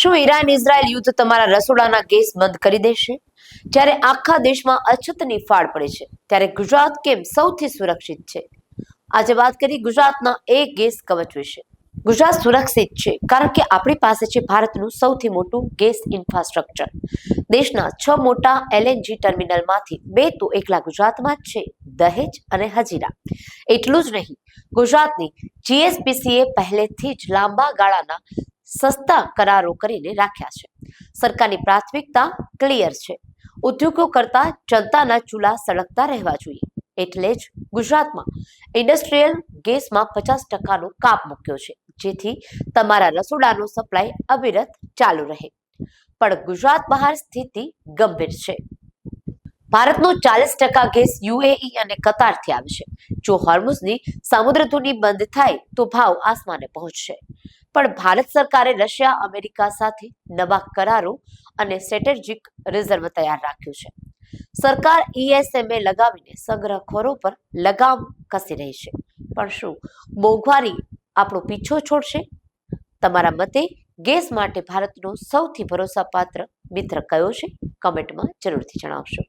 શું Iran Israel યુદ્ધ તમારા રસોડાના ગેસ બંધ કરી દેશે? જ્યારે આખા દેશમાં અછતની ફાળ પડે છે, ત્યારે ગુજરાત કેમ સૌથી સુરક્ષિત છે? આજે વાત કરી ગુજરાતના એક ગેસ કવચ વિશે. ગુજરાત સુરક્ષિત છે કારણ કે આપણી પાસે છે ભારતનું સૌથી મોટું ગેસ ઇન્ફ્રાસ્ટ્રક્ચર. દેશના 6 મોટા એલએનજી ટર્મિનલમાંથી 2 તો એકલા ગુજરાતમાં જ છે, દહેજ અને હજીરા. એટલું જ નહીં, ગુજરાતની જીએસપીસીએ પહેલેથી જ લાંબા ગાળાના સસ્તા કરારો કરીને રાખ્યા છે. સરકારની પ્રાથમિકતા ક્લિયર છે. ઉદ્યોગો કરતા જનતાના ચૂલા સળગતા રહેવા જોઈએ. એટલે જ ગુજરાતમાં ઇન્ડસ્ટ્રીયલ ગેસમાં 50%નો કાપ મૂક્યો છે, જેથી તમારા રસોડાનો સપ્લાય અવિરત ચાલુ રહે. પણ ગુજરાત બહાર સ્થિતિ ગંભીર છે. ભારતનો 40% ગેસ યુએઈ અને કતારથી આવે છે. જો હોર્મુઝની સામુદ્રધુની બંધ થાય તો ભાવ આસમાને પહોંચશે. પણ ભારત સરકારે રશિયા, અમેરિકા સાથે નવા કરારો અને સ્ટ્રેટેજિક રિઝર્વ તૈયાર રાખ્યું છે. સરકાર ઈએસએમએ લગાવીને સંગ્રહખોરો પર લગામ કસી રહી છે. પણ શું મોંઘવારી આપણો પીછો છોડશે? તમારા મતે ગેસ માટે ભારતનો સૌથી ભરોસાપાત્ર મિત્ર કયો છે? કમેન્ટમાં જરૂરથી જણાવશો.